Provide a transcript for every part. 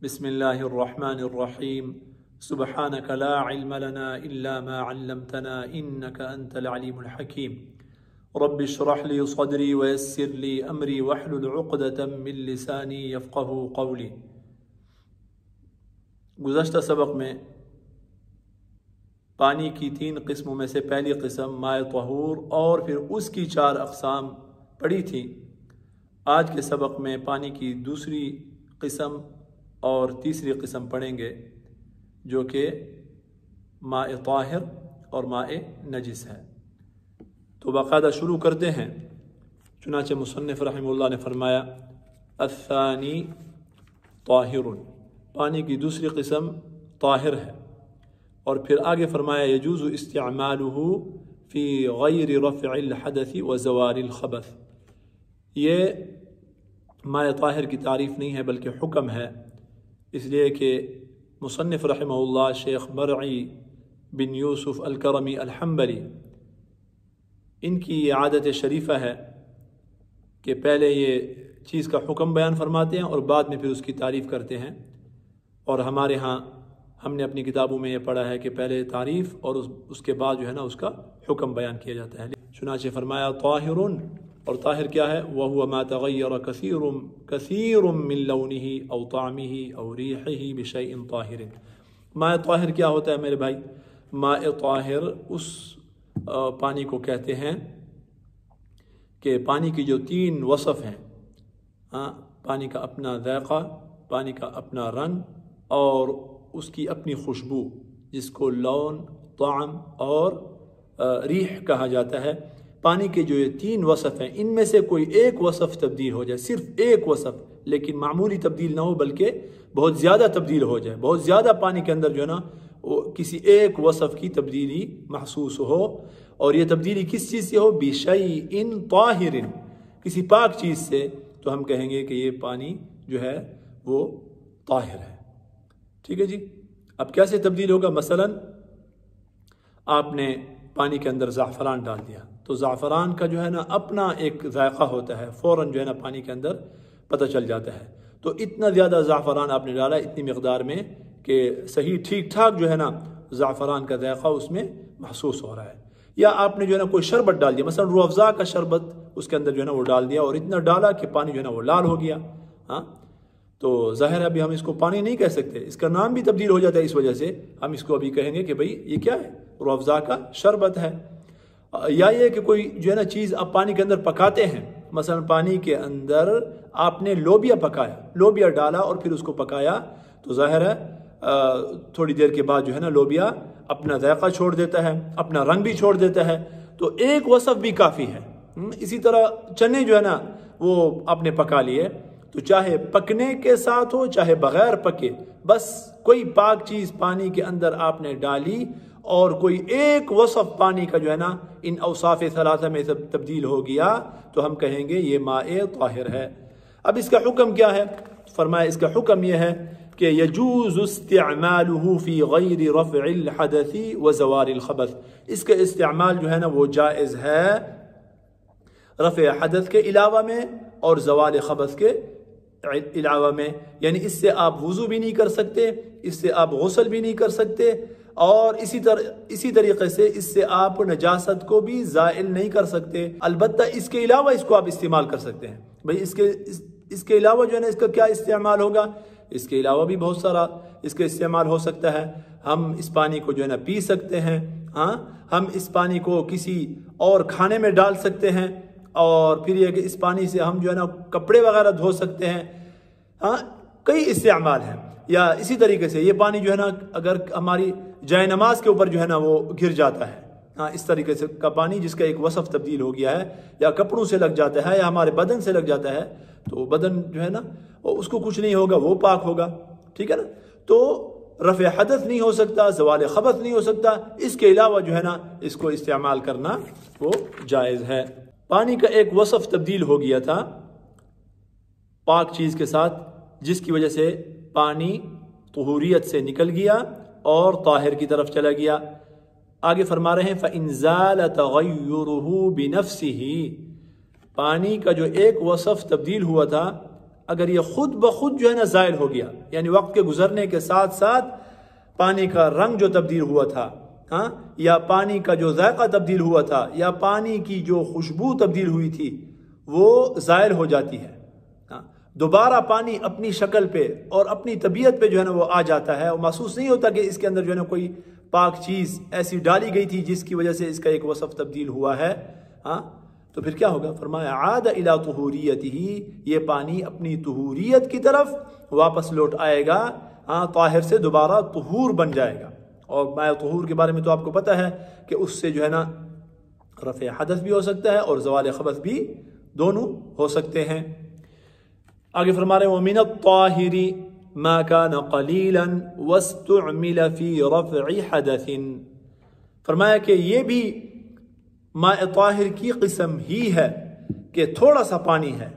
بسم اللہ الرحمن الرحیم سبحانک لا علم لنا الا ما علمتنا انک انت العلیم الحکیم رب اشرح لی صدری ویسر لی امری واحلل عقدۃ من لسانی یفقهوا قولی۔ گزشتہ سبق میں پانی کی 3 قسموں میں سے پہلی قسم ماء طہور اور پھر اس کی 4 اقسام پڑھی تھی۔ آج کے سبق میں پانی کی دوسری قسم اور تیسری قسم پڑھیں گے جو کہ ماء طاہر اور ماء نجس ہے۔ تو باقاعدہ شروع کرتے ہیں۔ چنانچہ مصنف رحمہ اللہ نے فرمایا الثانی طاہر، پانی کی دوسری قسم طاہر ہے، اور پھر آگے فرمایا یجوز استعمالہ فی غیر رفع الحدث وزوال الخبث۔ یہ ماء طاہر کی تعریف نہیں ہے بلکہ حکم ہے، اس لیے کہ مصنف رحمہ اللہ شیخ مرعی بن یوسف الکرمی الحنبلی ان کی یہ عادت شریفہ ہے کہ پہلے یہ چیز کا حکم بیان فرماتے ہیں اور بعد میں پھر اس کی تعریف کرتے ہیں، اور ہمارے ہاں ہم نے اپنی کتابوں میں یہ پڑھا ہے کہ پہلے تعریف اور اس کے بعد جو ہے نا اس کا حکم بیان کیا جاتا ہے۔ چنانچہ فرمایا طاہر، اور طاہر کیا ہے؟ وَهُوَ مَا تَغَيَّرَ كَثِيرٌ مِّن لَوْنِهِ أَوْ طَعْمِهِ أَوْ رِيحِهِ بِشَيْءٍ طَاهِرٍ۔ ماء طاہر کیا ہوتا ہے میرے بھائی؟ ماء طاہر اس پانی کو کہتے ہیں کہ پانی کی جو 3 وصف ہیں، پانی کا اپنا ذائقہ، پانی کا اپنا رنگ اور اس کی اپنی خوشبو، جس کو لون، طعم اور ریح کہا جاتا ہے۔ پانی کے جو یہ 3 وصف ہیں ان میں سے کوئی ایک وصف تبدیل ہو جائے، صرف ایک وصف، لیکن معمولی تبدیل نہ ہو بلکہ بہت زیادہ تبدیل ہو جائے، بہت زیادہ پانی کے اندر جو ہے نا وہ کسی ایک وصف کی تبدیلی محسوس ہو، اور یہ تبدیلی کس چیز سے ہو؟ بِشَيْءٍ طَاهِرٍ، کسی پاک چیز سے، تو ہم کہیں گے کہ یہ پانی جو ہے وہ طاہر ہے۔ ٹھیک ہے جی۔ اب کیسے تبدیل ہوگا؟ مثلا آپ نے پانی کے اندر زعفران ڈال دیا، تو زعفران کا جو ہے نا اپنا ایک ذائقہ ہوتا ہے، فوراً جو ہے نا پانی کے اندر پتہ چل جاتا ہے۔ تو اتنا زیادہ زعفران آپ نے ڈالا اتنی مقدار میں کہ صحیح ٹھیک ٹھاک جو ہے نا زعفران کا ذائقہ اس میں محسوس ہو رہا ہے۔ یا آپ نے جو ہے نا کوئی شربت ڈال دیا، مثلا روح افزا کا شربت اس کے اندر جو ہے نا وہ ڈال دیا، اور اتنا ڈالا کہ پانی جو ہے نا وہ لال ہو گیا، تو ظاہر ہے ابھی ہم اس کو پانی نہیں کہہ سکتے، اس کا نام بھی تبدیل ہو جاتا ہے، اس وجہ سے ہم اس کو ابھی کہیں گے کہ بھئی یہ کیا ہے؟ روح افزا کا شربت ہے۔ یا یہ کہ کوئی جو ہے نا چیز آپ پانی کے اندر پکاتے ہیں، مثلا پانی کے اندر آپ نے لوبیا پکایا، لوبیا ڈالا اور پھر اس کو پکایا، تو ظاہر ہے تھوڑی دیر کے بعد جو ہے نا لوبیا اپنا ذائقہ چھوڑ دیتا ہے، اپنا رنگ بھی چھوڑ دیتا ہے، تو ایک وصف بھی کافی ہے۔ اسی طرح چنے جو ہے نا وہ آپ نے پکا لیے، تو چاہے پکنے کے ساتھ ہو چاہے بغیر پکے، بس کوئی پاک چیز پانی کے اندر آپ نے ڈالی اور کوئی ایک وصف پانی کا جو ہے نا ان اوصاف ثلاثہ میں تبدیل ہو گیا، تو ہم کہیں گے یہ ماء طاہر ہے۔ اب اس کا حکم کیا ہے؟ فرمایا اس کا حکم یہ ہے کہ یجوز استعمالہ فی غیر رفع الحدث وزوال الخبث، اس کا استعمال جو ہے نا وہ جائز ہے رفع حدث کے علاوہ میں اور زوال خبث کے علاوہ میں، یعنی اس سے آپ وضو بھی نہیں کر سکتے، اس سے آپ غسل بھی نہیں کر سکتے، اور اسی طریقے سے اس سے آپ نجاست کو بھی زائل نہیں کر سکتے، البتہ اس کے علاوہ اس کو آپ استعمال کر سکتے ہیں۔ بھئی اس کے علاوہ جو ہے نا اس کا کیا استعمال ہوگا؟ اس کے علاوہ بھی بہت سارا اس کا استعمال ہو سکتا ہے۔ ہم اس پانی کو جو ہے نا پی سکتے ہیں، ہم اس پانی کو کسی اور کھانے میں ڈال سکتے ہیں، اور پھر یہ کہ اس پانی سے ہم جو ہے نا کپڑے وغیرہ دھو سکتے ہیں، کئی استعمال ہیں۔ یا اسی طریقے سے یہ پانی جو ہے نا اگر ہماری جائے نماز کے اوپر جو ہے نا وہ گر جاتا ہے، اس طریقے سے کا پانی جس کا ایک وصف تبدیل ہو گیا ہے، یا کپڑوں سے لگ جاتا ہے یا ہمارے بدن سے لگ جاتا ہے، تو بدن جو ہے نا اس کو کچھ نہیں ہوگا، وہ پاک ہوگا۔ ٹھیک ہے نا؟ تو رفع حدث نہیں ہو سکتا، زوال خبث نہیں ہو سکتا، اس کے علاوہ جو ہے نا اس کو استعمال کرنا وہ جائز ہے۔ پانی کا ایک وصف تبدیل ہو گیا تھا پاک چیز کے ساتھ، جس کی وجہ سے پانی طہوریت سے نکل گیا اور طاہر کی طرف چلا گیا۔ آگے فرما رہے ہیں فَإِنْ زَالَ تَغَيُّرُهُ بِنَفْسِهِ، پانی کا جو ایک وصف تبدیل ہوا تھا اگر یہ خود بخود جو ہے نا زائل ہو گیا، یعنی وقت کے گزرنے کے ساتھ ساتھ پانی کا رنگ جو تبدیل ہوا تھا، ہاں، یا پانی کا جو ذائقہ تبدیل ہوا تھا، یا پانی کی جو خوشبو تبدیل ہوئی تھی، وہ زائل ہو جاتی ہے، ہاں، دوبارہ پانی اپنی شکل پہ اور اپنی طبیعت پہ جو ہے نا وہ آ جاتا ہے، اور محسوس نہیں ہوتا کہ اس کے اندر جو ہے نا کوئی پاک چیز ایسی ڈالی گئی تھی جس کی وجہ سے اس کا ایک وصف تبدیل ہوا ہے، ہاں، تو پھر کیا ہوگا؟ فرمایا عاد الی طہوریتہ، یہ پانی اپنی طہوریت کی طرف واپس لوٹ آئے گا، ہاں، طاہر سے دوبارہ طہور بن جائے گا۔ اور ماء طہور کے بارے میں تو آپ کو پتہ ہے کہ اس سے جو ہے نا رفع حدث بھی ہو سکتا ہے اور زوال خبث بھی دونوں ہو سکتے ہیں۔ آگے فرما رہے ہیں وَمِنَ الطَّاهِرِ مَا كَانَ قَلِيلًا وَاسْتُعْمِلَ فِي رَفْعِ حَدَثٍ، فرمایا کہ یہ بھی ماء طاہر کی قسم ہی ہے کہ تھوڑا سا پانی ہے،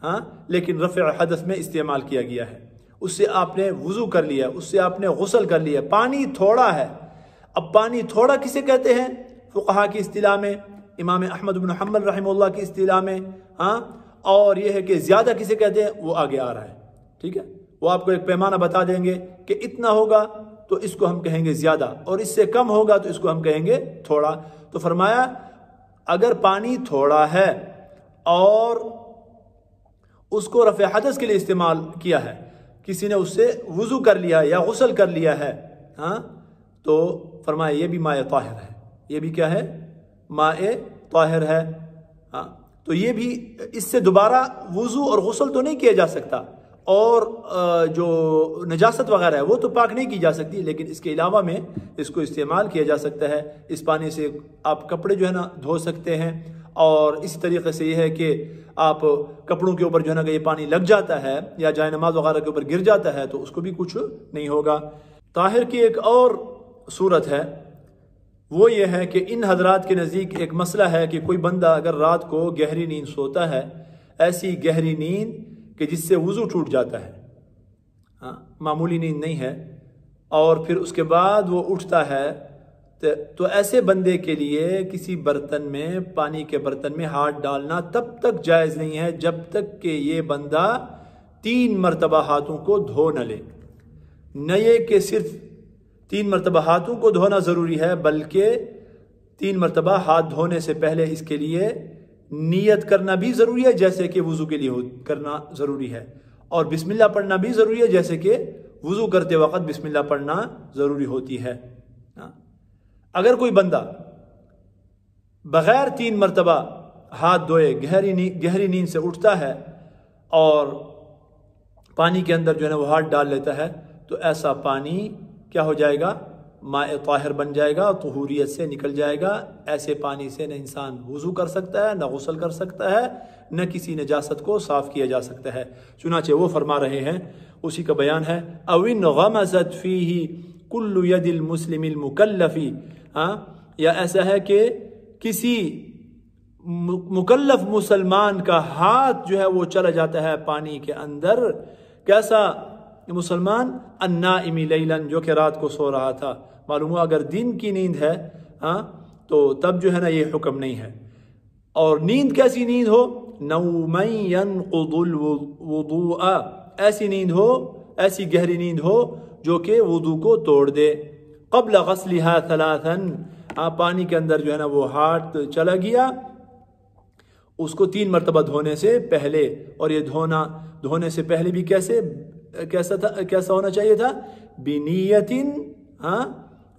ہاں، لیکن رفع حدث میں استعمال کیا گیا ہے۔ اس سے آپ نے وضو کر لیا، اس سے آپ نے غسل کر لیا، پانی تھوڑا ہے۔ اب پانی تھوڑا کسے کہتے ہیں؟ فقہا کی اصطلاح میں، امام احمد بن حنبل رحمہ اللہ کی اصطلاح میں، ہاں، اور یہ ہے کہ زیادہ کسے کہتے ہیں وہ آگے آ رہا ہے، ٹھیک ہے، وہ آپ کو ایک پیمانہ بتا دیں گے کہ اتنا ہوگا تو اس کو ہم کہیں گے زیادہ، اور اس سے کم ہوگا تو اس کو ہم کہیں گے تھوڑا۔ تو فرمایا اگر پانی تھوڑا ہے اور اس کو رفع حدث کے لیے استعمال کیا ہے، کسی نے اس سے وضو کر لیا یا غسل کر لیا ہے، ہاں، تو فرمایا یہ بھی ماء طاہر ہے، یہ بھی کیا ہے؟ ماء طاہر ہے، ہاں، تو یہ بھی اس سے دوبارہ وضو اور غسل تو نہیں کیا جا سکتا، اور جو نجاست وغیرہ ہے وہ تو پاک نہیں کی جا سکتی، لیکن اس کے علاوہ میں اس کو استعمال کیا جا سکتا ہے۔ اس پانی سے آپ کپڑے جو ہے نا دھو سکتے ہیں، اور اسی طریقے سے یہ ہے کہ آپ کپڑوں کے اوپر جو ہے نا یہ پانی لگ جاتا ہے یا جائے نماز وغیرہ کے اوپر گر جاتا ہے تو اس کو بھی کچھ نہیں ہوگا۔ طاہر کی ایک اور صورت ہے، وہ یہ ہے کہ ان حضرات کے نزدیک ایک مسئلہ ہے کہ کوئی بندہ اگر رات کو گہری نیند سوتا ہے، ایسی گہری نیند کہ جس سے وضو ٹوٹ جاتا ہے، ہاں، معمولی نیند نہیں ہے، اور پھر اس کے بعد وہ اٹھتا ہے، تو ایسے بندے کے لیے کسی برتن میں، پانی کے برتن میں ہاتھ ڈالنا تب تک جائز نہیں ہے جب تک کہ یہ بندہ 3 مرتبہ ہاتھوں کو دھو نہ لے۔ نہ یہ کہ صرف 3 مرتبہ ہاتھوں کو دھونا ضروری ہے، بلکہ 3 مرتبہ ہاتھ دھونے سے پہلے اس کے لیے نیت کرنا بھی ضروری ہے، جیسے کہ وضو کے لیے کرنا ضروری ہے، اور بسم اللہ پڑھنا بھی ضروری ہے، جیسے کہ وضو کرتے وقت بسم اللہ پڑھنا ضروری ہوتی ہے۔ اگر کوئی بندہ بغیر 3 مرتبہ ہاتھ دھوئے گہری نیند سے اٹھتا ہے اور پانی کے اندر جو ہے نا وہ ہاتھ ڈال لیتا ہے، تو ایسا پانی کیا ہو جائے گا؟ ماء طاہر بن جائے گا، طہوریت سے نکل جائے گا۔ ایسے پانی سے نہ انسان وضو کر سکتا ہے، نہ غسل کر سکتا ہے، نہ کسی نجاست کو صاف کیا جا سکتا ہے۔ چنانچہ وہ فرما رہے ہیں، اسی کا بیان ہے، او ان غمزت فیہ کل ید المسلم المکلفی، ہاں، یا ایسا ہے کہ کسی مکلف مسلمان کا ہاتھ جو ہے وہ چلا جاتا ہے پانی کے اندر۔ کیسا مسلمان؟ النائم لیلاً، جو کہ رات کو سو رہا تھا۔ معلوم ہوا اگر دن کی نیند ہے، ہاں، تو تب جو ہے نا یہ حکم نہیں ہے۔ اور نیند کیسی نیند ہو؟ نوما ينقض الوضوء، ایسی نیند ہو، ایسی گہری نیند ہو جو کہ وضو کو توڑ دے۔ قبل غسلها ثلاثا، پانی کے اندر جو ہے نا وہ ہاتھ چلا گیا، اس کو 3 مرتبہ دھونے سے پہلے، اور یہ دھونے سے پہلے بھی کیسا ہونا چاہیے تھا؟ بنیت، ہاں،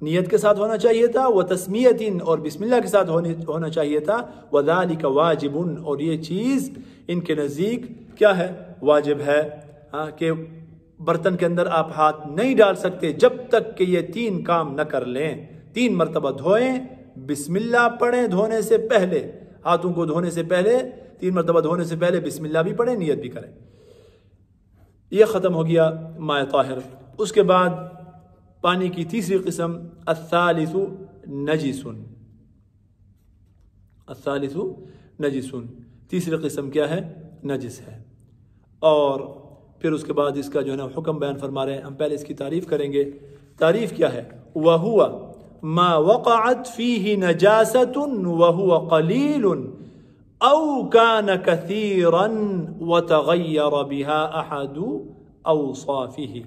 نیت کے ساتھ ہونا چاہیے تھا، وتسمیت، اور بسم اللہ کے ساتھ ہونا چاہیے تھا، وذالک واجب، اور یہ چیز ان کے نزدیک کیا ہے؟ واجب ہے، ہاں، کہ برتن کے اندر آپ ہاتھ نہیں ڈال سکتے جب تک کہ یہ 3 کام نہ کر لیں۔ 3 مرتبہ دھوئیں، بسم اللہ پڑھیں دھونے سے پہلے، ہاتھوں کو دھونے سے پہلے 3 مرتبہ دھونے سے پہلے بسم اللہ بھی پڑھیں، نیت بھی کریں۔ یہ ختم ہو گیا ماء طاہر۔ اس کے بعد پانی کی تیسری قسم الثالث نجس، الثالث نجس، تیسری قسم کیا ہے؟ نجس ہے۔ اور پھر اس کے بعد اس کا جو ہے نا حکم بیان فرما رہے ہیں۔ ہم پہلے اس کی تعریف کریں گے۔ تعریف کیا ہے؟ وَهُوَ مَا وَقَعَتْ فِيهِ نَجَاسَةٌ وَهُوَ قَلِيلٌ او کان کثیرا وتغیر بها احد اوصافه۔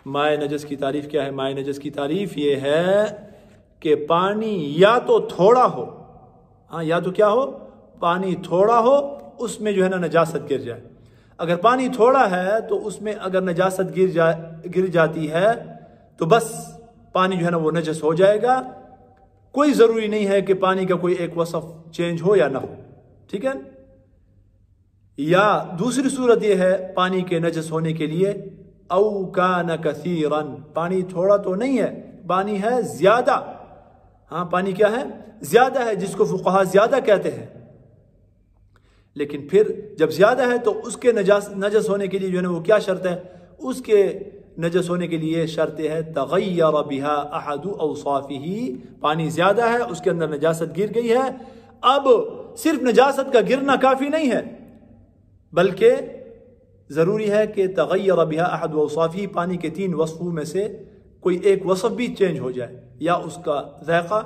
مائع نجس کی تعریف کیا ہے؟ مائع نجس کی تعریف یہ ہے کہ پانی یا تو تھوڑا ہو، یا تو کیا ہو؟ پانی تھوڑا ہو، اس میں جو ہے نا نجاست گر جائے۔ اگر پانی تھوڑا ہے تو اس میں اگر نجاست گر جاتی ہے تو بس پانی جو ہے نا وہ نجس ہو جائے گا۔ کوئی ضروری نہیں ہے کہ پانی کا کوئی ایک وصف چینج ہو یا نہ ہو، ٹھیک ہے؟ یا دوسری صورت یہ ہے پانی کے نجس ہونے کے لیے، او کان کثیرا، پانی تھوڑا تو نہیں ہے، پانی ہے زیادہ۔ پانی کیا ہے؟ زیادہ ہے، جس کو فقہا زیادہ کہتے ہیں۔ لیکن پھر جب زیادہ ہے تو اس کے نجس ہونے کے لیے جو ہے نا وہ کیا شرط ہے؟ اس کے نجس ہونے کے لیے شرط ہے تغیر بها احد اوصافه، پانی زیادہ ہے، اس کے اندر نجاست گر گئی ہے۔ اب صرف نجاست کا گرنا کافی نہیں ہے، بلکہ ضروری ہے کہ تغیر بها احد اوصافه، پانی کے 3 وصفوں میں سے کوئی ایک وصف بھی چینج ہو جائے، یا اس کا ذائقہ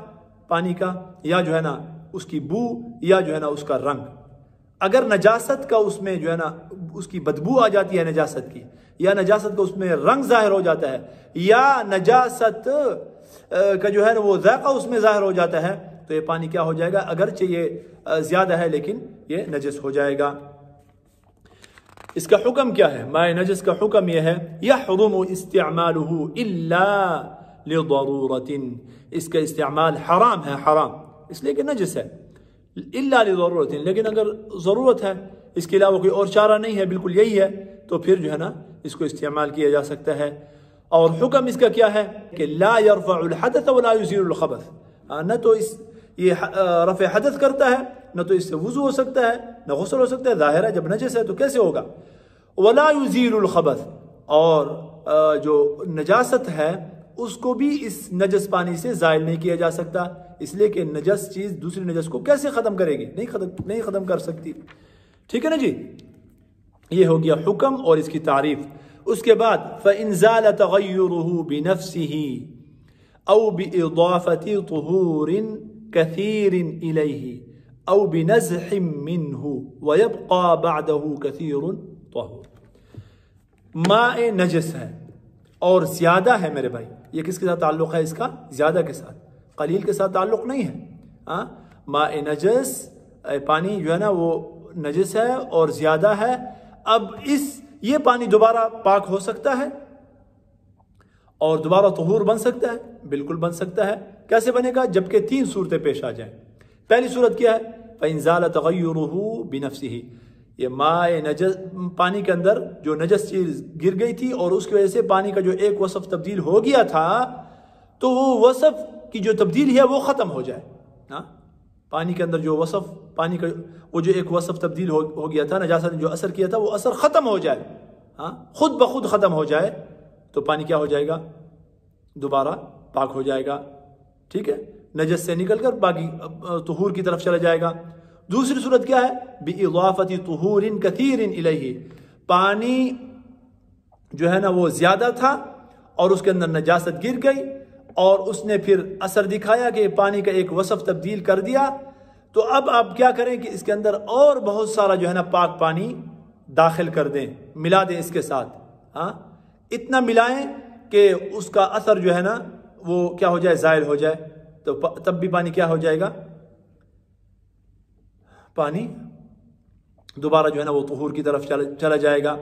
پانی کا، یا جو ہے نا اس کی بو، یا جو ہے نا اس کا رنگ۔ اگر نجاست کا اس میں جو ہے نا اس کی بدبو آ جاتی ہے نجاست کی، یا نجاست کا اس میں رنگ ظاہر ہو جاتا ہے، یا نجاست کا جو ہے نا وہ ذائقہ اس میں ظاہر ہو جاتا ہے، تو یہ پانی کیا ہو جائے گا؟ اگرچہ یہ زیادہ ہے لیکن یہ نجس ہو جائے گا۔ اس کا حکم کیا ہے؟ مائع نجس کا حکم یہ ہے یحرم استعمالہ الا لضرورت، اس کا استعمال حرام ہے، حرام اس لیے کہ نجس ہے، الا لضرورت، لیکن اگر ضرورت ہے، اس کے علاوہ کوئی اور چارہ نہیں ہے، بالکل یہی ہے، تو پھر جو ہے نا اس کو استعمال کیا جا سکتا ہے۔ اور حکم اس کا کیا ہے کہ لا يرفع الحدث ولا يزيل الخبث، نہ تو یہ رفع حدث کرتا ہے، نہ تو اس سے وضو ہو سکتا ہے، نہ غسل ہو سکتا ہے، ظاہر ہے جب نجس ہے تو کیسے ہوگا؟ ولا يزيل الخبث، اور جو نجاست ہے اس کو بھی اس نجس پانی سے زائل نہیں کیا جا سکتا، اس لیے کہ نجس چیز دوسری نجس کو کیسے ختم کرے گی؟ نہیں ختم کر سکتی، ٹھیک ہے نا جی؟ یہ ہو گیا حکم اور اس کی تعریف۔ اس کے بعد فَإِنْ زَالَ تَغَيُّرُهُ بِنَفْسِهِ أَوْ بِإِضَافَةِ طُهُورٍ كَثِيرٍ إِلَيْهِ أَوْ بِنَزْحٍ مِّنْهُ وَيَبْقَى بَعْدَهُ كَثِيرٌ طَهُورٌ، ماء نجس ہے اور زیادہ ہے میرے بھائی، یہ کس کے ساتھ تعلق ہے؟ اس کا زیادہ کے ساتھ، قلیل کے ساتھ تعلق نہیں ہے۔ ماء نجس، پانی جو ہے نا وہ نجس ہے اور زیادہ ہے، اب یہ پانی دوبارہ پاک ہو سکتا ہے اور دوبارہ طہور بن سکتا ہے، بالکل بن سکتا ہے۔ کیسے بنے گا؟ جبکہ 3 صورتیں پیش آ جائیں۔ پہلی صورت کیا ہے؟ فَإِنْ زَالَ تَغَيُّرُهُ بِنَفْسِهِ، یہ ماء نجس، پانی کے اندر جو نجس چیز گر گئی تھی اور اس کی وجہ سے پانی کا جو ایک وصف تبدیل ہو گیا تھا، تو وہ وصف کی جو تبدیلی ہے وہ ختم ہو جائے۔ پانی کے اندر جو وصف، پانی کا وہ جو ایک وصف تبدیل ہو گیا تھا، نجاست نے جو اثر کیا تھا وہ اثر ختم ہو جائے، خود بخود ختم ہو جائے، تو پانی کیا ہو جائے گا؟ دوبارہ پاک ہو جائے گا، ٹھیک ہے؟ نجس سے نکل کر باقی طہور کی طرف چلا جائے گا۔ دوسری صورت کیا ہے؟ بِإِضَافَةِ طُهُورٍ كَثِيرٍ إِلَيْهِ، پانی جو ہے نا وہ زیادہ تھا اور اس کے اندر نجاست گر گئی اور اس نے پھر اثر دکھایا کہ پانی کا ایک وصف تبدیل کر دیا، تو اب آپ کیا کریں کہ اس کے اندر اور بہت سارا جو ہے نا پاک پانی داخل کر دیں، ملا دیں اس کے ساتھ، اتنا ملائیں کہ اس کا اثر جو ہے نا وہ کیا ہو جائے؟ زائل ہو جائے، تو تب بھی پانی کیا ہو جائے گا؟ پانی دوبارہ جو ہے نا وہ طہور کی طرف چلا جائے گا۔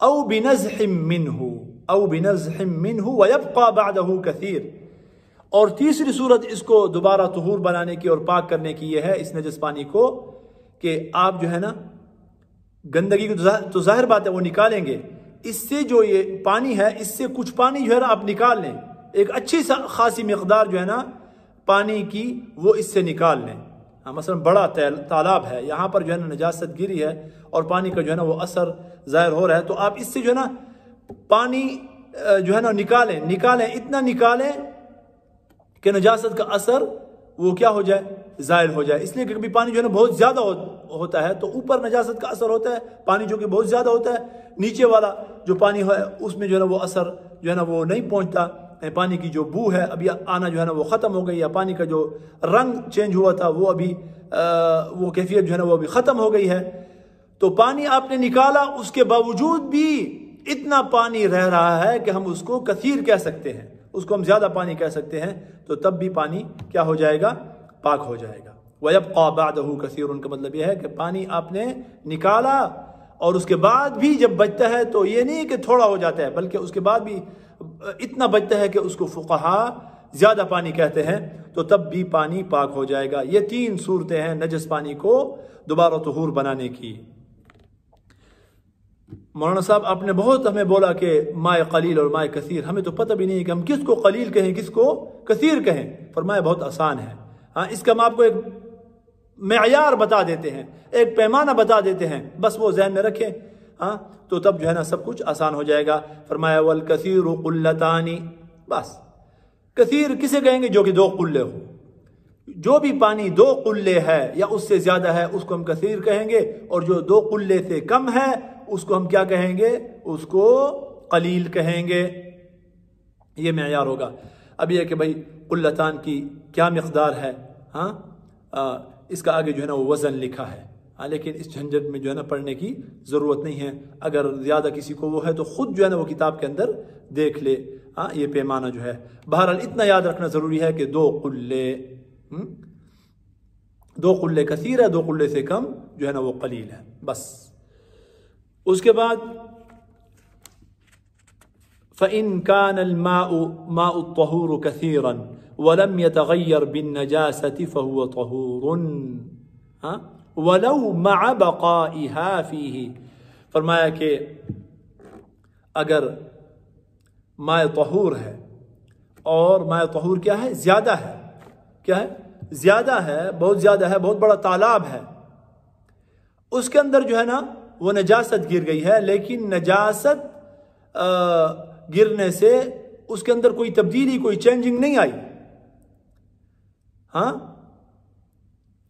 او بنزح منہ ویبقى بعدہ کثیر، اور تیسری صورت اس کو دوبارہ طہور بنانے کی اور پاک کرنے کی یہ ہے اس نجس پانی کو کہ آپ جو ہے نا گندگی کو تو ظاہر بات ہے وہ نکالیں گے، اس سے جو یہ پانی ہے اس سے کچھ پانی جو ہے نا آپ نکال لیں، ایک اچھی خاصی مقدار جو ہے نا پانی کی وہ اس سے نکال لیں۔ مثلا بڑا تالاب ہے، یہاں پر جو ہے نا نجاست گری ہے اور پانی کا جو ہے نا وہ اثر ظاہر ہو رہا ہے، تو آپ اس سے جو ہے نا پانی جو ہے نا نکالیں، اتنا نکالیں کہ نجاست کا اثر وہ کیا ہو جائے؟ زائل ہو جائے۔ اس لیے کہ کبھی پانی جو ہے نا بہت زیادہ ہوتا ہے تو اوپر نجاست کا اثر ہوتا ہے، پانی جو کہ بہت زیادہ ہوتا ہے نیچے والا جو پانی ہے اس میں جو ہے نا وہ اثر جو ہے نا وہ نہیں پہنچتا، پانی کی جو بو ہے ابھی آنا جو ہے نا وہ ختم ہو گئی، یا پانی کا جو رنگ چینج ہوا تھا وہ ابھی وہ کیفیت جو ہے نا وہ ابھی ختم ہو گئی ہے، تو پانی آپ نے نکالا، اس کے باوجود بھی اتنا پانی رہ رہا ہے کہ ہم اس کو کثیر کہہ سکتے ہیں، اس کو ہم زیادہ پانی کہہ سکتے ہیں، تو تب بھی پانی کیا ہو جائے گا؟ پاک ہو جائے گا۔ وَيَبْقَى بَعْدَهُ كَثِيرٌ کا مطلب یہ ہے کہ پانی آپ نے نکالا اور اس کے بعد بھی جب بچتا ہے تو یہ نہیں کہ تھوڑا ہو جاتا ہے، بلکہ اس کے بعد بھی اتنا بچتا ہے کہ اس کو فقہاء زیادہ پانی کہتے ہیں، تو تب بھی پانی پاک ہو جائے گا۔ یہ 3 صورتیں ہیں نجس پانی کو دوبارہ طہور بنانے کی۔ مولانا صاحب آپ نے بہت ہمیں بولا کہ مائے قلیل اور مائے کثیر، ہمیں تو پتہ بھی نہیں ہے کہ ہم کس کو قلیل کہیں کس کو کثیر کہیں۔ فرمایا بہت آسان ہے، اس کا ہم آپ کو ایک معیار بتا دیتے ہیں، ایک پیمانہ بتا دیتے ہیں، بس وہ ذہن میں رکھیں، تو تب جو ہے نا سب کچھ آسان ہو جائے گا۔ فرمایا والکثیر قلتان، بس کثیر کسے کہیں گے؟ جو کہ 2 قلے ہو، جو بھی پانی 2 قلے ہے یا اس سے زیادہ ہے اس کو ہم کثیر کہیں گے، اور جو 2 قلے سے کم ہے اس کو ہم کیا کہیں گے؟ اس کو قلیل کہیں گے۔ یہ معیار ہوگا۔ اب یہ کہ بھائی قلتان کی کیا مقدار ہے، اس کا آگے جو ہے نا وہ وزن لکھا ہے، لیکن اس جھنجھٹ میں جو ہے نا پڑھنے کی ضرورت نہیں ہے۔ اگر زیادہ کسی کو وہ ہے تو خود جو ہے نا وہ کتاب کے اندر دیکھ لے، یہ پیمانہ جو ہے۔ بہرحال اتنا یاد رکھنا ضروری ہے کہ 2 قلے، 2 قلے کثیر ہے، 2 قلے سے کم جو ہے نا وہ قلیل ہے، بس۔ اس کے بعد فَإِن كَانَ الْمَاءُ مَاءُ الطَّهُورُ كَثِيرًا وَلَمْ يَتَغَيَّرْ بِالنَّجَاسَةِ فَهُوَ طَهُورٌ وَلَوْ مَعَ بَقَائِهَا فِيهِ۔ فرمایا کہ اگر ماء طہور ہے، اور ماء طہور کیا ہے؟ زیادہ ہے، کیا ہے؟ زیادہ ہے، بہت زیادہ ہے، بہت بڑا تالاب ہے، اس کے اندر جو ہے نا وہ نجاست گر گئی ہے، لیکن نجاست گرنے سے اس کے اندر کوئی تبدیلی، کوئی چینجنگ نہیں آئی،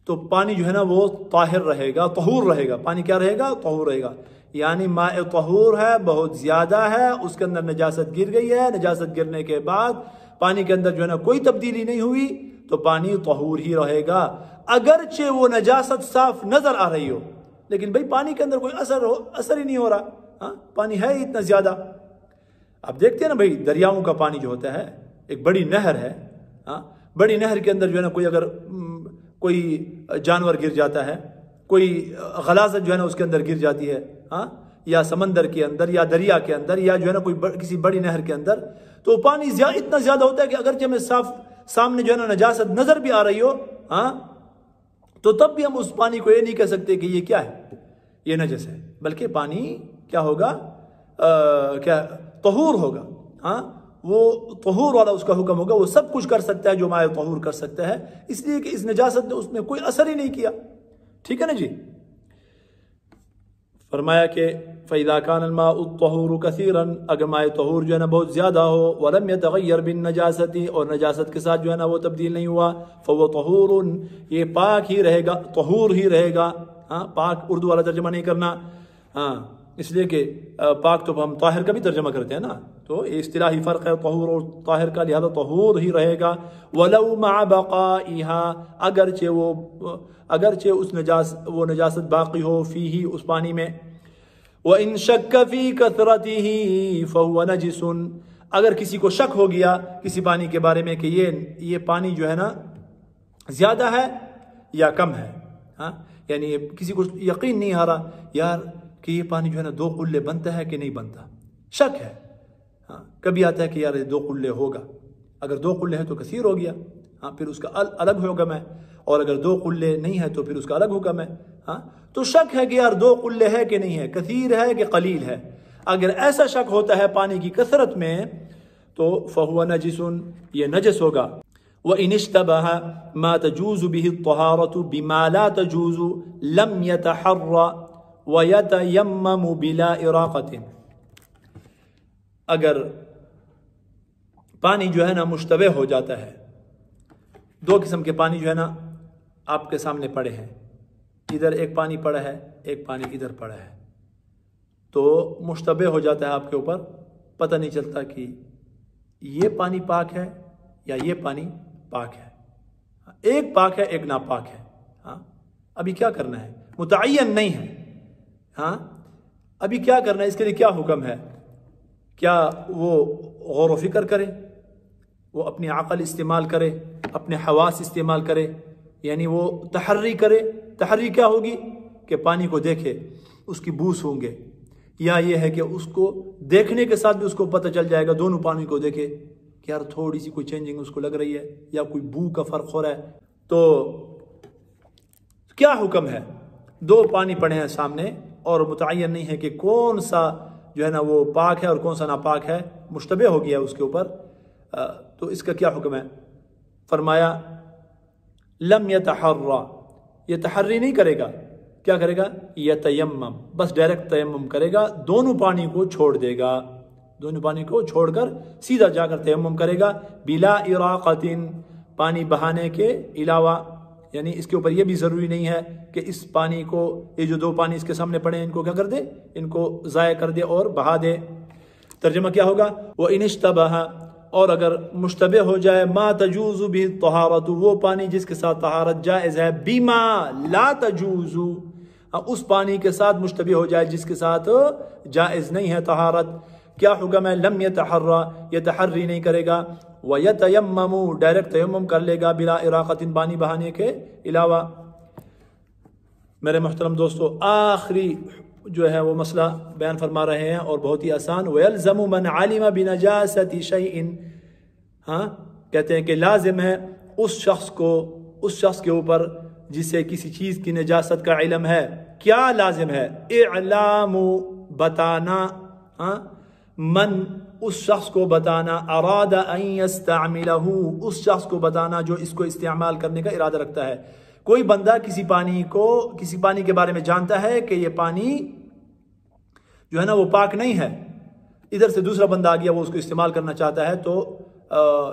تو پانی جو ہے نا وہ طاہر رہے گا، طہور رہے گا۔ پانی کیا رہے گا؟ طہور رہے گا، یعنی ماء طہور ہے، بہت زیادہ ہے، اس کے اندر نجاست گر گئی ہے، نجاست گرنے کے بعد پانی کے اندر جو ہے نا کوئی تبدیلی نہیں ہوئی، تو پانی طہور ہی رہے گا، اگرچہ وہ نجاست صاف نظر آ رہی ہو، لیکن بھائی پانی کے اندر کوئی اثر ہی نہیں ہو رہا، پانی ہے اتنا زیادہ۔ آپ دیکھتے ہیں نا بھائی دریاؤں کا پانی جو ہوتا ہے، ایک بڑی نہر ہے، بڑی نہر کے اندر جو ہے نا کوئی اگر کوئی جانور گر جاتا ہے، کوئی غلاظت جو ہے نا اس کے اندر گر جاتی ہے، یا سمندر کے اندر یا دریا کے اندر یا جو ہے نا کوئی کسی بڑی نہر کے اندر، تو پانی اتنا زیادہ ہوتا ہے کہ اگرچہ ہمیں صاف سامنے جو ہے نا نجاست نظر بھی آ رہی ہو، تو تب بھی ہم اس پانی کو یہ نہیں کہہ سکتے کہ یہ کیا ہے، یہ نجس ہے، بلکہ پانی کیا ہوگا؟ کیا طہور ہوگا، وہ طہور والا اس کا حکم ہوگا، وہ سب کچھ کر سکتا ہے جو ماء طہور کر سکتا ہے، اس لیے کہ اس نجاست نے اس میں کوئی اثر ہی نہیں کیا۔ ٹھیک ہے نا جی؟ فرمایا کہ فَإِذَا كَانَ الْمَاءُ الطَّهُورُ كَثِيرًا، اگر ماء طہور جو ہے نا بہت زیادہ ہو، وَلَمْ يَتَغَيَّرْ بِالنَّجَاسَةِ، اور نجاست کے ساتھ جو ہے نا وہ تبدیل نہیں ہوا، فَهُوَ طَهُورٌ، یہ پاک ہی رہے گا، طہور ہی رہے گا۔ پاک اردو والا ترجمہ نہیں کرنا، اس لیے کہ پاک تو ہم طاہر کا بھی ترجمہ کرتے ہیں نا، تو یہ اصطلاحی فرق ہے طہور اور طاہر کا، لہذا طہور ہی رہے گا۔ وَلَوْ مَعَ بَقَائِهَا، اگرچہ وہ نجاست باقی ہو فیہ، اس پانی میں۔ وَإِن شَكَّ فِي كَثْرَتِهِ فَهُوَ نَجِسٌ، اگر کسی کو شک ہو گیا کسی پانی کے بارے میں کہ یہ پانی جو ہے نا زیادہ ہے یا کم ہے، یعنی کسی کو یقین نہیں آ رہا یار کہ یہ پانی جو ہے نا 2 قلے بنتا ہے کہ نہیں بنتا، شک ہے، کبھی آتا ہے کہ یار 2 قلے ہوگا، اگر 2 قلے ہیں تو کثیر ہو گیا، پھر اس کا الگ حکم ہے، اور اگر 2 قلے نہیں ہے تو پھر اس کا الگ حکم ہے۔ تو شک ہے کہ یار 2 قلے ہے کہ نہیں ہے، کثیر ہے کہ قلیل ہے، اگر ایسا شک ہوتا ہے پانی کی کثرت میں تو فَهُوَ نَجِسٌ، یہ نجس ہوگا۔ وَإِنِ اشْتَبَهَ مَا تَجُوزُ بِهِ الطَّهَارَةُ بِمَا لَا تَجُوزُ لَمْ يَتَحَرَّ وَيَتَيَمَّمُ بِلَا إِرَاقَةٍ، اگر پانی جو ہے نا مشتبہ ہو جاتا ہے، 2 قسم کے پانی جو ہے نا آپ کے سامنے پڑے ہیں، ادھر ایک پانی پڑا ہے، ایک پانی ادھر پڑا ہے، تو مشتبہ ہو جاتا ہے آپ کے اوپر، پتہ نہیں چلتا کہ یہ پانی پاک ہے یا یہ پانی پاک ہے. ایک پاک ہے ایک ناپاک ہے. ہاں ابھی کیا کرنا ہے؟ متعین نہیں ہے. ہاں ابھی کیا کرنا ہے؟ اس کے لیے کیا حکم ہے؟ کیا وہ غور و فکر کرے، وہ اپنی عقل استعمال کرے، اپنے حواس استعمال کرے، یعنی وہ تحری کرے؟ تحری کیا ہوگی؟ کہ پانی کو دیکھے، اس کی بو سونگے، یا یہ ہے کہ اس کو دیکھنے کے ساتھ بھی اس کو پتہ چل جائے گا، دونوں پانی کو دیکھے کہ یار تھوڑی سی کوئی چینجنگ اس کو لگ رہی ہے یا کوئی بو کا فرق ہو رہا ہے. تو کیا حکم ہے؟ دو پانی پڑے ہیں سامنے اور متعین نہیں ہے کہ کون سا جو ہے نا وہ پاک ہے اور کون سا ناپاک ہے، مشتبہ ہو گیا اس کے اوپر. تو اس کا کیا حکم ہے؟ فرمایا لم یتحرا، یہ تحری نہیں کرے گا. کیا کرے گا؟ یتیمم، بس ڈائریکٹ تیمم کرے گا، دونوں پانی کو چھوڑ دے گا، دونوں پانی کو چھوڑ کر سیدھا جا کر تیمم کرے گا. بلا اراقۃ، پانی بہانے کے علاوہ، یعنی اس کے اوپر یہ بھی ضروری نہیں ہے کہ اس پانی کو، یہ جو دو پانی اس کے سامنے پڑے ہیں ان کو کیا کر دے؟ ان کو ضائع کر دے اور بہا دے. ترجمہ کیا ہوگا؟ وَإِنِ اشْتَبَهَ، اور اگر مشتبہ ہو جائے، ما تجوز به الطہارۃ، وہ پانی جس کے ساتھ طہارت جائز ہے، بما لا تجوز، اس پانی کے ساتھ مشتبہ ہو جائے جس کے ساتھ جائز نہیں ہے طہارت. کیا حکم ہے؟ لم یتحرا، یہ تحری نہیں کرے گا. وَيَتَيَمَّمُ، ڈائریکٹ تیمم کر لے گا، بلا اراقۃ، پانی بہانے کے علاوہ. میرے محترم دوستو، آخری جو ہے وہ مسئلہ بیان فرما رہے ہیں اور بہت ہی آسان. وَيَلْزَمُ مَنْ عَلِمَ بِنَجَاسَةِ شَيْءٍ، ہاں کہتے ہیں کہ لازم ہے اس شخص کے اوپر جسے کسی چیز کی نجاست کا علم ہے. کیا لازم ہے؟ اعلام، بتانا، ہاں من، اس شخص کو بتانا، اراد ان یستعملہ، اس شخص کو بتانا جو اس کو استعمال کرنے کا ارادہ رکھتا ہے. کوئی بندہ کسی پانی کے بارے میں جانتا ہے کہ یہ پانی جو ہے نا وہ پاک نہیں ہے، ادھر سے دوسرا بندہ آ گیا وہ اس کو استعمال کرنا چاہتا ہے، تو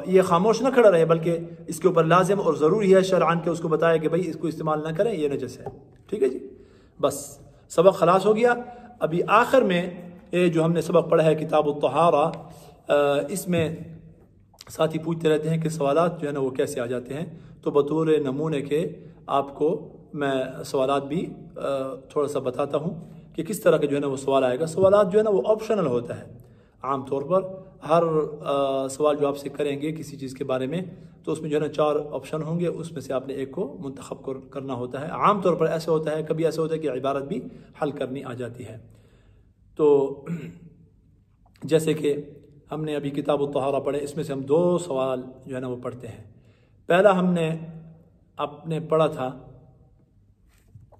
یہ خاموش نہ کھڑا رہے، بلکہ اس کے اوپر لازم اور ضروری ہے شرعاً کہ اس کو بتائے کہ بھائی اس کو استعمال نہ کریں، یہ نجس ہے. ٹھیک ہے جی، بس سبق خلاص ہو گیا. ابھی آخر میں یہ جو ہم نے سبق پڑھا ہے کتاب الطہارہ، اس میں ساتھی پوچھتے رہتے ہیں کہ سوالات جو ہے نا وہ کیسے آ جاتے ہیں. تو بطور نمونے کے آپ کو میں سوالات بھی تھوڑا سا بتاتا ہوں کہ کس طرح کا جو ہے نا وہ سوال آئے گا. سوالات جو ہے نا وہ آپشنل ہوتا ہے. عام طور پر ہر سوال جو آپ سے کریں گے کسی چیز کے بارے میں تو اس میں جو ہے نا 4 آپشن ہوں گے، اس میں سے آپ نے ایک کو منتخب کرنا ہوتا ہے. عام طور پر ایسا ہوتا ہے، کبھی ایسا ہوتا ہے کہ عبارت بھی حل کرنی آ جاتی ہے. تو جیسے کہ ہم نے ابھی کتاب الطہارہ پڑھے، اس میں سے ہم 2 سوال جو ہے نا وہ پڑھتے ہیں. پہلا ہم نے اپنے پڑھا تھا،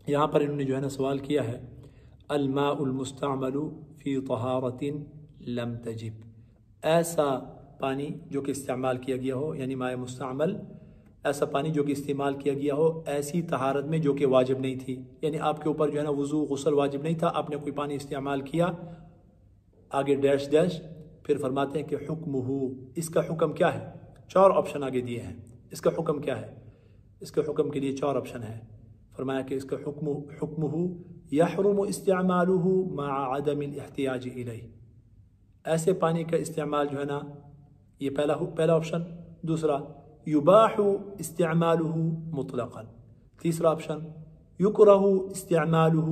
یہاں پر انہوں نے جو ہے نا سوال کیا ہے، الماء المستعمل فی طہارۃ لم تجب، ایسا پانی جو کہ استعمال کیا گیا ہو، یعنی ماء مستعمل، ایسا پانی جو کہ استعمال کیا گیا ہو ایسی طہارت میں جو کہ واجب نہیں تھی، یعنی آپ کے اوپر جو ہے نا وضو غسل واجب نہیں تھا، آپ نے کوئی پانی استعمال کیا، آگے ڈیش ڈیش، پھر فرماتے ہیں کہ حکمہ، اس کا حکم کیا ہے؟ 4 آپشن آگے دیے ہیں. اس کا حکم کیا ہے؟ اس کے حکم کے لیے 4 آپشن ہے. فرمایا کہ اس کا حکمہ یحرم استعمالہ مع عدم الاحتیاج الیہ، ایسے پانی کا استعمال جو ہے نا، یہ پہلا آپشن. دوسرا یباح استعمالہ مطلقا. تیسرا آپشن یکرہ استعمالہ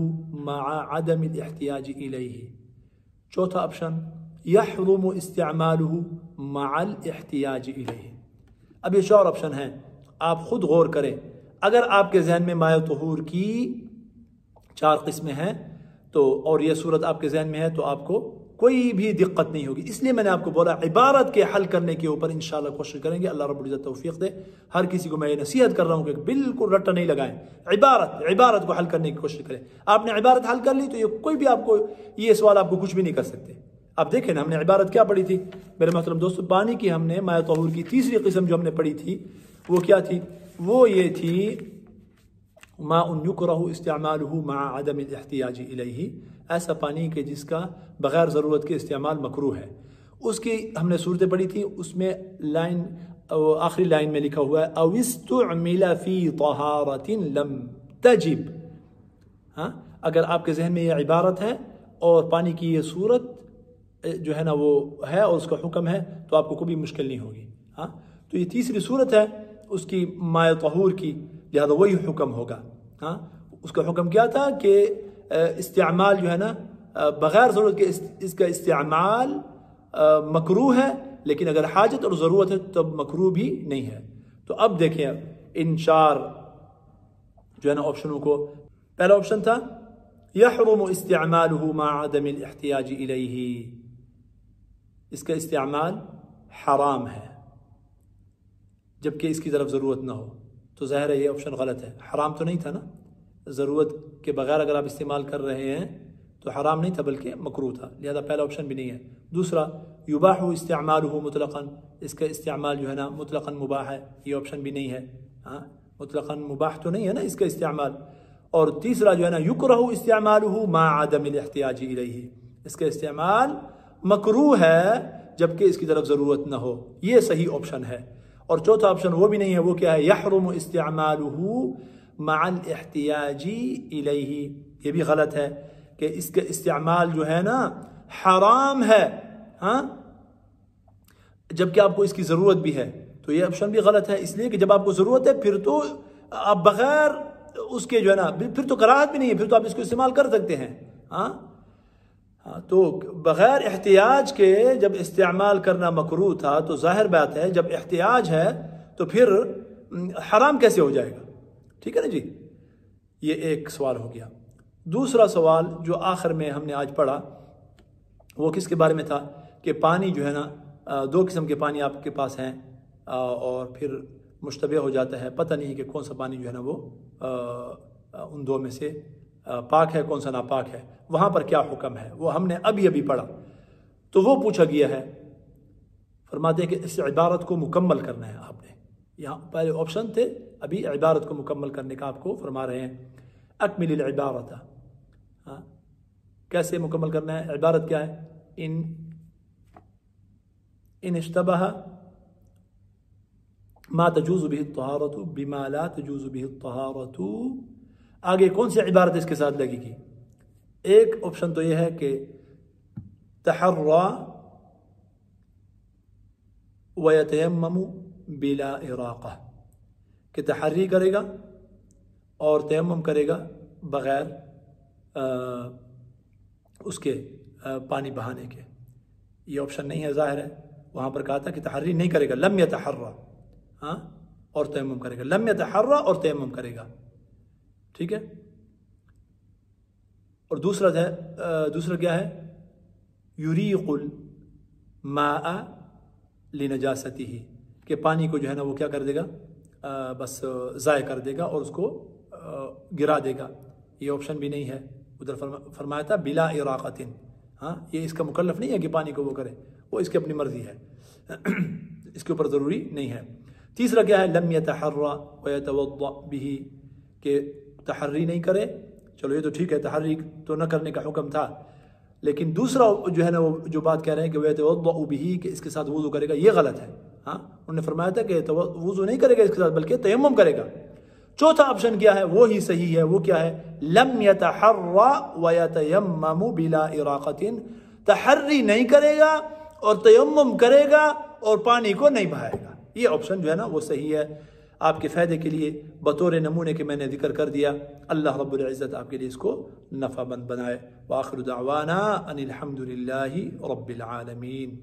مع عدم الاحتیاج الیہ. چوتھا آپشن یحرم استعمالہ مع الاحتیاج الیہ. اب یہ 4 آپشن ہیں، آپ خود غور کریں. اگر آپ کے ذہن میں مائع طہور کی 4 قسمیں ہیں تو، اور یہ صورت آپ کے ذہن میں ہے، تو آپ کو کوئی بھی دقت نہیں ہوگی. اس لیے میں نے آپ کو بولا عبارت کے حل کرنے کے اوپر انشاءاللہ کوشش کریں گے. اللہ رب العزت توفیق دے. ہر کسی کو میں یہ نصیحت کر رہا ہوں کہ بالکل رٹا نہیں لگائیں، عبارت کو حل کرنے کی کوشش کریں. آپ نے عبارت حل کر لی تو یہ کوئی بھی آپ کو یہ سوال آپ کو کچھ بھی نہیں کر سکتے. آپ دیکھیں نا، ہم نے عبارت کیا پڑھی تھی میرے محترم دوستو؟ پانی کی ہم نے مائع طہور کی تیسری قسم جو ہم نے پڑھی تھی وہ کیا تھی؟ وہ یہ تھی ماء یکرہ استعمالہ مع عدم الاحتیاج الیہ، ایسا پانی کہ جس کا بغیر ضرورت کے استعمال مکروہ ہے. اس کی ہم نے صورتیں پڑھی تھی، اس میں آخری لائن میں لکھا ہوا ہے او استعمل فی طہارۃ لم تجب. ہاں، اگر آپ کے ذہن میں یہ عبارت ہے اور پانی کی یہ صورت جو ہے نا وہ ہے اور اس کا حکم ہے تو آپ کو کوئی مشکل نہیں ہوگی. ہاں تو یہ تیسری صورت ہے اس کی ماء طہور کی، لہذا وہی حکم ہوگا. ہاں اس کا حکم کیا تھا کہ استعمال جو ہے نا بغیر ضرورت کے اس کا استعمال مکروہ ہے، لیکن اگر حاجت اور ضرورت ہے تب مکروہ بھی نہیں ہے. تو اب دیکھیں ان 4 جو ہے نا آپشنوں کو. پہلا آپشن تھا یحرم استعمالہ مع عدم الاحتیاج الیہ، اس کا استعمال حرام ہے جبکہ اس کی طرف ضرورت نہ ہو. تو ظاہر ہے یہ آپشن غلط ہے. حرام تو نہیں تھا نا، ضرورت کے بغیر اگر آپ استعمال کر رہے ہیں تو حرام نہیں تھا بلکہ مکروہ تھا، لہذا پہلا آپشن بھی نہیں ہے. دوسرا یباح استعمالہ مطلقاً، اس کا استعمال جو ہے نا مطلقاً مباح ہے، یہ آپشن بھی نہیں ہے. ہاں مطلقاً مباح تو نہیں ہے نا اس کا استعمال. اور تیسرا جو ہے نا یکرہ استعمالہ مع عدم الاحتیاج الیہ، اس کا استعمال مکروہ ہے جبکہ اس کی طرف ضرورت نہ ہو. یہ صحیح آپشن ہے. اور چوتھا آپشن وہ بھی نہیں ہے، وہ کیا ہے یحرم استعمالہ مع الاحتیاج الیہ، یہ بھی غلط ہے کہ اس کا استعمال جو ہے نا حرام ہے ہاں جبکہ آپ کو اس کی ضرورت بھی ہے. تو یہ آپشن بھی غلط ہے، اس لیے کہ جب آپ کو ضرورت ہے پھر تو آپ بغیر اس کے جو ہے نا پھر تو کراہت بھی نہیں ہے، پھر تو آپ اس کو استعمال کر سکتے ہیں. ہاں تو بغیر احتیاج کے جب استعمال کرنا مکروہ تھا تو ظاہر بات ہے جب احتیاج ہے تو پھر حرام کیسے ہو جائے گا. ٹھیک ہے نا جی. یہ ایک سوال ہو گیا. دوسرا سوال جو آخر میں ہم نے آج پڑھا وہ کس کے بارے میں تھا کہ پانی جو ہے نا 2 قسم کے پانی آپ کے پاس ہیں اور پھر مشتبہ ہو جاتا ہے، پتہ نہیں کہ کون سا پانی جو ہے نا وہ ان 2 میں سے پاک ہے کون سا ناپاک ہے. وہاں پر کیا حکم ہے وہ ہم نے ابھی پڑھا. تو وہ پوچھا گیا ہے، فرماتے ہیں کہ اس عبارت کو مکمل کرنا ہے. آپ نے یہاں پہلے آپشن تھے، ابھی عبارت کو مکمل کرنے کا آپ کو فرما رہے ہیں. اکمل العبارت، کیسے مکمل کرنا ہے؟ عبارت کیا ہے؟ ان اشتبہ ما تجوز به الطہارت بما لا تجوز به الطہارت. آگے کون سی عبارت اس کے ساتھ لگے گی؟ ایک آپشن تو یہ ہے کہ تحرى ويتيمم بلا اراقہ، کہ تحری کرے گا اور تیمم کرے گا بغیر اس کے پانی بہانے کے. یہ آپشن نہیں ہے ظاہر ہے. وہاں پر کہا تھا کہ تحری نہیں کرے گا، لم يتحرى ہاں اور تیمم کرے گا، لم يتحرى اور تیمم کرے گا. ٹھیک ہے. اور دوسرا کیا ہے؟ یریق الماء لنجاسته، کہ پانی کو جو ہے نا وہ کیا کر دے گا؟ بس ضائع کر دے گا اور اس کو گرا دے گا. یہ آپشن بھی نہیں ہے. ادھر فرمایا تھا بلا اراقۃ، ہاں یہ اس کا مکلف نہیں ہے کہ پانی کو وہ کرے، وہ اس کی اپنی مرضی ہے، اس کے اوپر ضروری نہیں ہے. تیسرا کیا ہے؟ لم يتحرى ويتوضأ به، کہ تحری نہیں کرے. چلو یہ تو ٹھیک ہے، تحری تو نہ کرنے کا حکم تھا، لیکن دوسرا جو ہے نا وہ جو بات کہہ رہے ہیں کہ ويتوضأ به، کہ اس کے ساتھ وضو کرے گا، یہ غلط ہے. ہاں انہوں نے فرمایا تھا کہ وضو نہیں کرے گا اس کے ساتھ بلکہ تیمم کرے گا. چوتھا آپشن کیا ہے؟ وہی صحیح ہے. وہ کیا ہے؟ لم يتحرى ويتيمم بلا اراقۃ، تحری نہیں کرے گا اور تیمم کرے گا اور پانی کو نہیں بہائے گا. یہ آپشن جو ہے نا وہ صحیح ہے. آپ کے فائدے کے لیے بطور نمونے کے میں نے ذکر کر دیا. اللہ رب العزت آپ کے لیے اس کو نفع مند بنائے. وآخر دعوانا ان الحمد للہ رب العالمین.